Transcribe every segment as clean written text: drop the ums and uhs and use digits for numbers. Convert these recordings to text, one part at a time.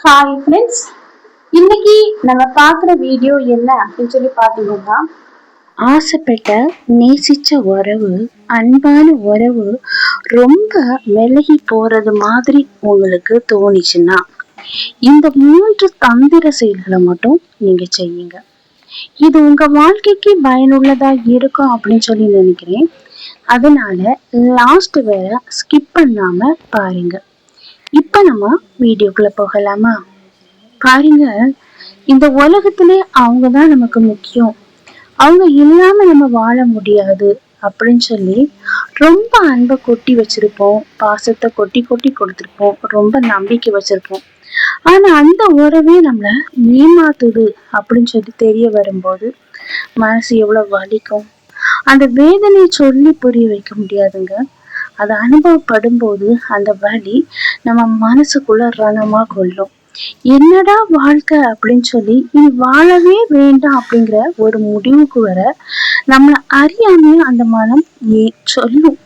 Hi friends, இன்னைக்கு நம்ம பார்க்குற வீடியோ என்ன அப்படின்னு சொல்லி பார்த்தீங்கன்னா, ஆசைப்பட்ட நேசிச்ச உறவு, அன்பான உறவு ரொம்ப விலகி போறது மாதிரி உங்களுக்கு தோணுச்சுன்னா இந்த 3 தந்திர செயல்களை மட்டும் நீங்க செய்யுங்க. இது உங்க வாழ்க்கைக்கு பயனுள்ளதா இருக்கும் அப்படின்னு சொல்லி நினைக்கிறேன். அதனால லாஸ்ட் வேற ஸ்கிப் பண்ணாம பாருங்க. இப்ப நம்ம வீடியோக்குள்ள போகலாமா? பாருங்க, இந்த உலகத்திலே அவங்கதான் நமக்கு முக்கியம், அவங்க இல்லாம நம்ம வாழ முடியாது அப்படின்னு சொல்லி ரொம்ப அன்பை கொட்டி வச்சிருப்போம், பாசத்தை கொட்டி கொட்டி கொடுத்திருப்போம், ரொம்ப நம்பிக்கை வச்சிருப்போம். ஆனா அந்த உறவே நம்மள ஏமாத்துது அப்படின்னு சொல்லி தெரிய வரும்போது மனசு எவ்வளவு வலிக்கும். அந்த வேதனையை சொல்லி புரிய வைக்க முடியாதுங்க. அதை அனுபவப்படும் போது அந்த வலி நம்ம மனசுக்குள்ள ரணமா கொள்ளும். என்னடா வாழ்க்கை அப்படின்னு சொல்லி இனி வாழவே வேண்டாம் அப்படிங்கிற ஒரு முடிவுக்கு வர நம்மளை அறியாமையே அந்த மனம் சொல்லும்.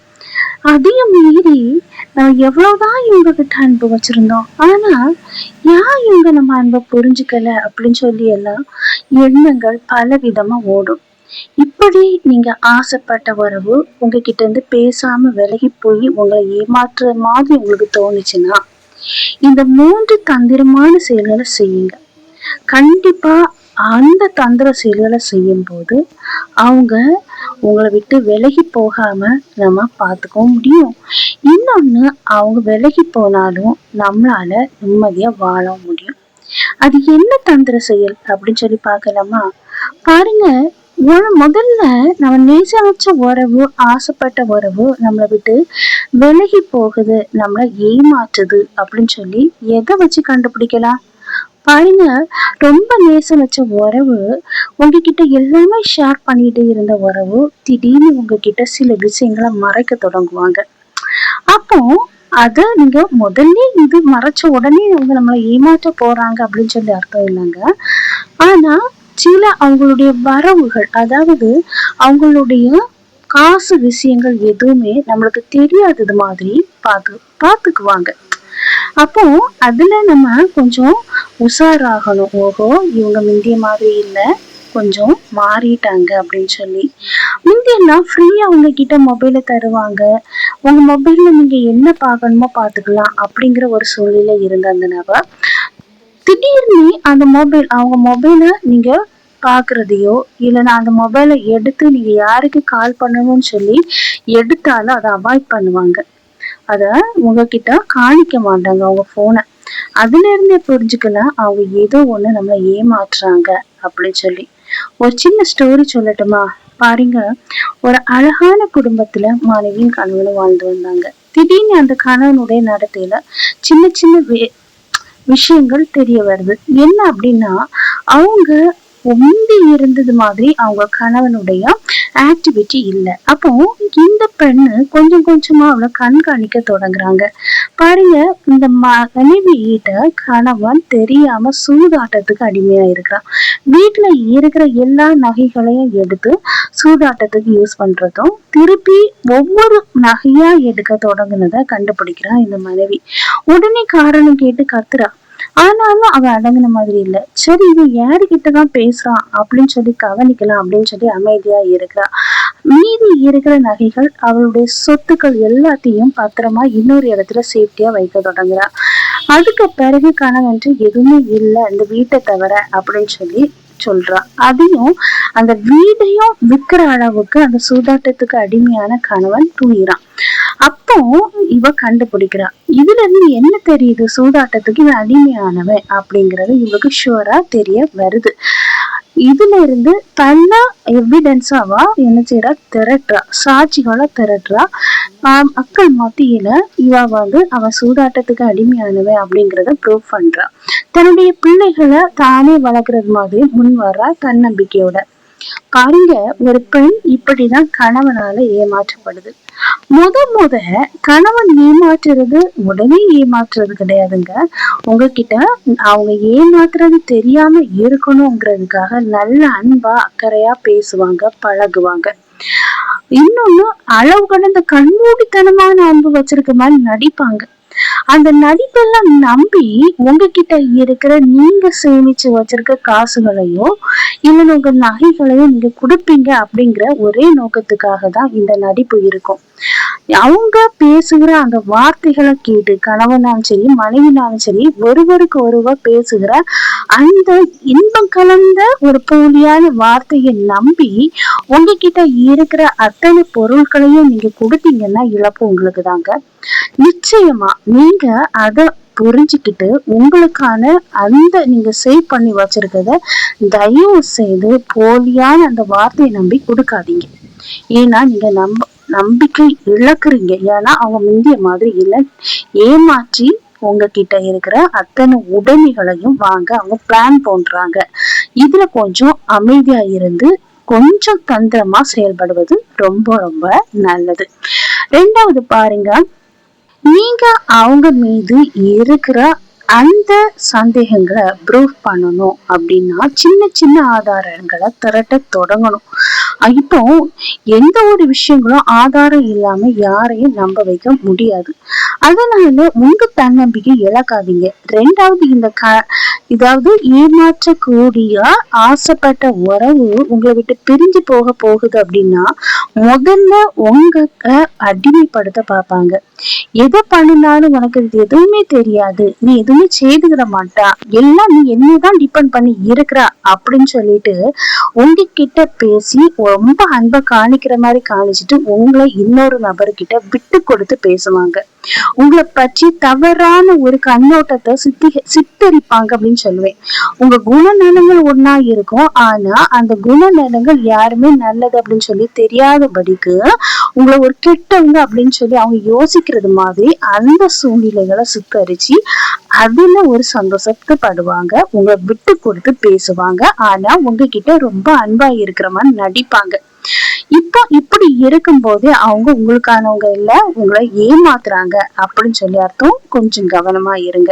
அதையும் மீறி நம்ம எவ்வளவுதான் இவங்க கிட்ட அன்பு வச்சிருந்தோம், ஆனா ஏன் இவங்க நம்ம அன்பை புரிஞ்சுக்கல அப்படின்னு சொல்லி எல்லாம் எண்ணங்கள் பல விதமா ஓடும். இப்படி நீங்க ஆசைப்பட்ட உறவு உங்ககிட்ட இருந்து பேசாம விலகி போய் உங்களை ஏமாற்றுற மாதிரி உங்களுக்கு தோணுச்சுன்னா இந்த 3 தந்திரமான செயல்களை செய்யுங்க. கண்டிப்பா அந்த தந்திர செயல்களை செய்யும் போது அவங்க உங்களை விட்டு விலகி போகாம நம்ம பார்த்துக்கவும் முடியும். இன்னொன்னு, அவங்க விலகி போனாலும் நம்மளால நிம்மதியா வாழ முடியும். அது என்ன தந்திர செயல் அப்படின்னு சொல்லி பார்க்கலாமா? பாருங்க, முதல்ல நம்ம நேசிச்ச உறவு, ஆசைப்பட்ட உறவு நம்மளை விட்டு விலகி போகுது, நம்மளை ஏமாற்றுது அப்படின்னு சொல்லி எதை வச்சு கண்டுபிடிக்கலாம்? பாருங்க, ரொம்ப நேசம் வச்ச உறவு, உங்ககிட்ட எல்லாமே ஷேர் பண்ணிட்டு இருந்த உறவு திடீர்னு உங்ககிட்ட சில விஷயங்களை மறைக்க தொடங்குவாங்க. அப்போ அத நீங்க முதல்ல இது மறைச்ச உடனே அவங்க நம்மளை ஏமாற்ற போறாங்க அப்படின்னு சொல்லி அர்த்தம் இல்லைங்க. ஆனா சில அவங்களுடைய வரவுகள், அதாவது அவங்களுடைய காசு விஷயங்கள் எதுவுமே நம்மளுக்கு தெரியாதது மாதிரி பாத்துக்குவாங்க. அப்போ அதுல நம்ம கொஞ்சம் உஷாராகணும். ஓஹோ, இவங்க முந்திய மாதிரி இல்ல, கொஞ்சம் மாறிட்டாங்க அப்படின்னு சொல்லி. முந்தியெல்லாம் ஃப்ரீயா அவங்க கிட்ட மொபைலை தருவாங்க, உங்க மொபைல்ல நீங்க என்ன பார்க்கணுமோ பார்த்துக்கலாம் அப்படிங்கிற ஒரு சூழ்நிலை இருந்த அந்த நபர் திடீர்னு அந்த அவங்க மொபைலை நீங்க பாக்குறதையோ இல்லைன்னா அந்த மொபைலை எடுத்து நீங்க யாருக்கு கால் பண்ணணும்னு சொல்லி எடுத்தாலும் அதை அவாய்ட் பண்ணுவாங்க. அத உங்ககிட்ட காணிக்க மாட்டாங்க அவங்க போனை. அதுல இருந்தே புரிஞ்சுக்கலாம் அவங்க ஏதோ ஒண்ணு நம்மளை ஏமாற்றுறாங்க அப்படின்னு சொல்லி. ஒரு சின்ன ஸ்டோரி சொல்லட்டுமா? பாருங்க, ஒரு அழகான குடும்பத்துல மனைவியும் கணவனும் வாழ்ந்து வந்தாங்க. திடீர்னு அந்த கணவனுடைய நடத்தையில சின்ன சின்ன விஷயங்கள் தெரிய வருது. என்ன அப்படின்னா, அவங்க முந்தி இருந்தது மாதிரி அவங்க கணவனுடைய ஆக்டிவிட்டி இல்லை. அப்போ இந்த பெண்ணு கொஞ்சம் கொஞ்சமா அவளை கண்காணிக்க தொடங்குறாங்க. பாருங்க, இந்த மனைவி கிட்ட கணவன் தெரியாம சூதாட்டத்துக்கு அடிமையா இருக்கிறான். வீட்டுல இருக்கிற எல்லா நகைகளையும் எடுத்து சூதாட்டத்துக்கு யூஸ் பண்றதும், திருப்பி ஒவ்வொரு நகையா எடுக்க தொடங்குனதை கண்டுபிடிக்கிறான் இந்த மனைவி. உடனே காரணம் கேட்டு கத்துறா. ஆனாலும் அவன் அடங்கின மாதிரி இல்லை. சரி, இவன் யாருகிட்டதான் பேசுறான் அப்படின்னு சொல்லி கவனிக்கலாம் அப்படின்னு சொல்லி அமைதியா இருக்கிறா. மீதி இருக்கிற நகைகள், அவளுடைய சொத்துக்கள் எல்லாத்தையும் பத்திரமா இன்னொரு இடத்துல சேஃப்டியா வைக்க தொடங்குறா. அதுக்கு பிறகு கணவன் எதுவுமே இல்லை இந்த வீட்டை தவிர அப்படின்னு சொல்லி சொல்றா. அதையும் அந்த வீடையும் விற்கிற அளவுக்கு அந்த சூதாட்டத்துக்கு அடிமையான கணவன் தூங்கிறான். அப்போ இவ கண்டுபிடிக்கிறா. இதுல இருந்து என்ன தெரியுது? சூதாட்டத்துக்கு இவன் அடிமையானவன் அப்படிங்கறது இவளுக்கு ஷுவரா தெரிய வருது. இதுல இருந்து பல எவிடன்ஸாவா என்ன செய்யறா? திரட்டுறா, சாட்சிகளை திரட்டுறா. மக்கள் மத்தியில இவ அவன் சூதாட்டத்துக்கு அடிமையானவன் அப்படிங்கறத ப்ரூவ் பண்றா. தன்னுடைய பிள்ளைகளை தானே வளர்க்கறது மாதிரி முன் வர்றா தன்னம்பிக்கையோட. பாருங்க, ஒரு பெண் இப்படிதான் கணவனால ஏமாற்றப்படுது. முத கணவன் ஏமாற்றுறது உடனே ஏமாற்றுறது கிடையாதுங்க. உங்ககிட்ட அவங்க ஏமாத்துறது தெரியாம இருக்கணுங்கிறதுக்காக நல்ல அன்பா அக்கறையா பேசுவாங்க, பழகுவாங்க. இன்னொன்னு, அளவு கடந்த கண்மூடித்தனமான அன்பு வச்சிருக்க மாதிரி நடிப்பாங்க. அந்த நடிப்பெல்லாம் நம்பி உங்ககிட்ட இருக்கிற நீங்க சேமிச்சு வச்சிருக்க காசுகளையோ இல்ல உங்க நகைகளையோ நீங்க கொடுப்பீங்க அப்படிங்கிற ஒரே நோக்கத்துக்காக தான் இந்த நடிப்பு இருக்கும். அவங்க பேசுகிற அந்த வார்த்தைகளை கேட்டு கணவனாலும் சரி மனைவினாலும் சரி ஒருவருக்கு ஒருவர் பேசுகிற அந்த இன்பம் கலந்த ஒரு போலியான வார்த்தையை நம்பி உங்ககிட்ட இருக்கிற அத்தனை பொருட்களையும் நீங்க கொடுத்தீங்கன்னா இழப்பு உங்களுக்கு தாங்க. நிச்சயமா நீங்க அத புரிஞ்சுக்கிட்டு உங்களுக்கான அந்த நீங்க சேவ் பண்ணி வச்சிருக்கத தயவு செய்து போலியான அந்த வார்த்தையை நம்பி கொடுக்காதீங்க. ஏன்னா நீங்க நம்பிக்கை இழக்குறீங்க. ஏன்னா அவங்க முந்திய மாதிரி இல்லை, ஏமாற்றி உங்ககிட்ட இருக்கிற அத்தனை உடைமைகளையும் வாங்க அவங்க பிளான் பண்றாங்க. இதுல கொஞ்சம் அமைதியா இருந்து கொஞ்சம் தந்திரமா செயல்படுவது ரொம்ப ரொம்ப நல்லது. ரெண்டாவது பாருங்க, நீங்க அவங்க மீது இருக்கிற அந்த சந்தேகங்களை ப்ரூவ் பண்ணணும் அப்படின்னா சின்ன சின்ன ஆதாரங்களை திரட்ட தொடங்கணும். இப்போ எந்த ஒரு விஷயங்களும் ஆதாரம் இல்லாம யாரையும் நம்ப வைக்க முடியாது. அதனால உங்க தன்னம்பிக்கை இழக்காதீங்க. ரெண்டாவது இதாவது ஏமாற்றக்கூடிய ஆசைப்பட்ட உறவு உங்களை விட்டு பிரிஞ்சு போக போகுது அப்படின்னா முதல்ல உங்களை அடிமைப்படுத்த பார்ப்பாங்க. எதை பண்ணினாலும் உனக்கு இது எதுவுமே தெரியாது, நீ எதுவுமே செய்துக்கிற மாட்டா, எல்லாம் நீ என்னதான் டிபெண்ட் பண்ணி இருக்கிற அப்படின்னு சொல்லிட்டு உங்ககிட்ட பேசி ரொம்ப அன்பை காணிக்கிற மாதிரி காணிச்சுட்டு உங்களை இன்னொரு நபர்கிட்ட விட்டு கொடுத்து பேசுவாங்க. உங்களை பற்றி தவறான ஒரு கண்ணோட்டத்தை சித்தரிப்பாங்க அப்படின்னு சொல்லுவேன். உங்க குணநலங்கள் ஒன்னா இருக்கும், ஆனா அந்த குணநலங்கள் யாருமே நல்லது அப்படின்னு சொல்லி தெரியாதபடிக்கு உங்களை ஒரு கெட்டவங்க அப்படின்னு சொல்லி அவங்க யோசிக்கிறது மாதிரி அந்த சூழ்நிலைகளை சித்தரிச்சு அதுல ஒரு சந்தோஷப்படுவாங்க. உங்களை விட்டு கொடுத்து பேசுவாங்க, ஆனா உங்ககிட்ட ரொம்ப அன்பா இருக்கிற மாதிரி நடிப்பாங்க. இப்போ இப்படி இருக்கும் போதே அவங்க உங்களுக்கானவங்க இல்ல, உங்களை ஏமாத்துறாங்க அப்படின்னு சொல்லி அர்த்தம். கொஞ்சம் கவனமா இருங்க.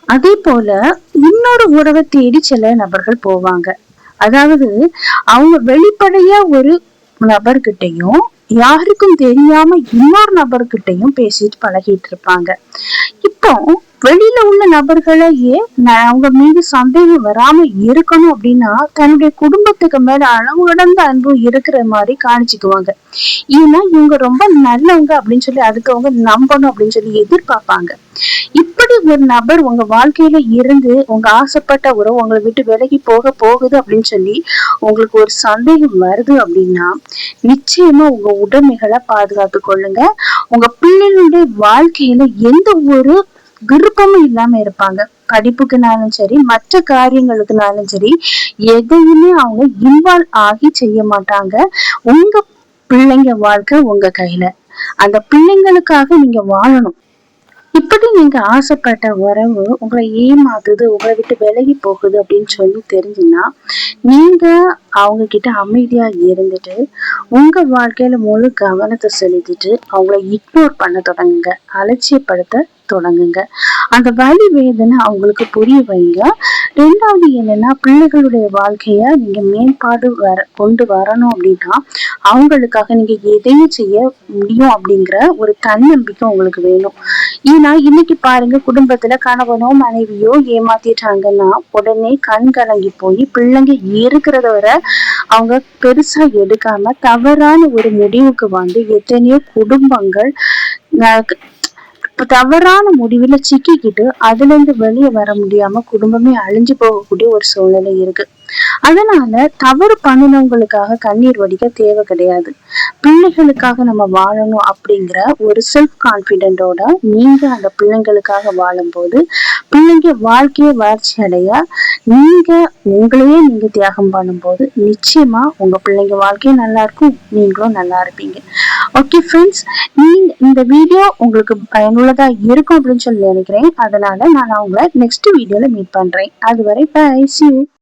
அதே போல இன்னொரு உறவை தேடி சில நபர்கள் போவாங்க. அதாவது அவங்க வெளிப்படையா ஒரு நபர்கிட்டையும் யாருக்கும் தெரியாம இன்னொரு நபர்கிட்டையும் பேசிட்டு பழகிட்டு இருப்பாங்க. இப்போ வெளியில உள்ள நபர்களையே அவங்க மீது சந்தேகம் வராம இருக்கணும் அப்படின்னா தன்னுடைய குடும்பத்துக்கு மேல அளவு கடந்த அன்பு இருக்கிற மாதிரி காணிச்சுக்குவாங்க. ஏன்னா இவங்க ரொம்ப நல்லவங்க அப்படின்னு சொல்லி அடுத்தவங்க நம்பணும் அப்படின்னு சொல்லி எதிர்பார்ப்பாங்க. இப்படி ஒரு நபர் உங்க வாழ்க்கையில இருந்து உங்க ஆசைப்பட்ட உறவு உங்களை விட்டு விலகி போக போகுது அப்படின்னு சொல்லி உங்களுக்கு ஒரு சந்தேகம் வருது அப்படின்னா நிச்சயமா உங்க உடைமைகளை பாதுகாத்து கொள்ளுங்க. உங்க பிள்ளைகளுடைய வாழ்க்கையில எந்த ஒரு விருப்பமும் இல்லாம இருப்பாங்க. படிப்புக்குனாலும் சரி மற்ற காரியங்களுக்குனாலும் சரி எதையுமே அவங்க இன்வால்வ் ஆகி செய்ய மாட்டாங்க. உங்க பிள்ளைங்க வாழ்க்கை உங்க கையில, அந்த பிள்ளைங்களுக்காக நீங்க வாழணும். இப்படி நீங்க ஆசைப்பட்ட உறவு உங்களை ஏமாத்துது, உங்களை விட்டு விலகி போகுது அப்படின்னு சொல்லி தெரிஞ்சுன்னா நீங்க அவங்க கிட்ட அமைதியா இருந்துட்டு உங்க வாழ்க்கையில முழு கவனத்தை செலுத்திட்டு அவங்கள இக்னோர் பண்ண தொடங்குங்க, அலட்சியப்படுத்த தொடங்குங்க. அந்த வலி வேதனை அவங்களுக்கு புரிய வைங்க. ரெண்டாவது என்னன்னா, பிள்ளைகளுடைய வாழ்க்கைய நீங்க மேம்பாடு கொண்டு வரணும் அப்படின்னா அவங்களுக்காக நீங்க எதையும் செய்ய முடியும் அப்படிங்கிற ஒரு தன்னம்பிக்கை உங்களுக்கு வேணும். ஏன்னா இன்னைக்கு பாருங்க, குடும்பத்துல கணவனோ மனைவியோ ஏமாத்திட்டாங்கன்னா உடனே கண் கலங்கி போய் பிள்ளைங்க இருக்கிறத வர அவங்க பெருசா எடுக்காம தவறான ஒரு முடிவுக்கு வந்து எத்தனையோ குடும்பங்கள் தவறான முடிவுல சிக்கிக்கிட்டு அதுல இருந்து வெளியே வர முடியாம குடும்பமே அழிஞ்சு போகக்கூடிய ஒரு சூழ்நிலை இருக்கு. அதனால தவறு பண்ணினவங்களுக்காக கண்ணீர் வடிக்க தேவை கிடையாது. பிள்ளைகளுக்காக நம்ம வாழணும் அப்படிங்கிற ஒரு செல்ஃப் கான்பிடென்டோட நீங்க அந்த பிள்ளைங்களுக்காக வாழும்போது பிள்ளைங்க வாழ்க்கைய வளர்ச்சி அடைய நீங்க உங்களையே நீங்க தியாகம் பண்ணும்போது நிச்சயமா உங்க பிள்ளைங்க வாழ்க்கையும் நல்லா இருக்கும், நீங்களும் நல்லா இருப்பீங்க. ஓகே ஃப்ரெண்ட்ஸ், நீங்க இந்த வீடியோ உங்களுக்கு பயனுள்ளதா இருக்கும் அப்படின்னு சொல்லி நினைக்கிறேன். அதனால நான் உங்களை நெக்ஸ்ட் வீடியோல மீட் பண்றேன். அதுவரை பை, see you.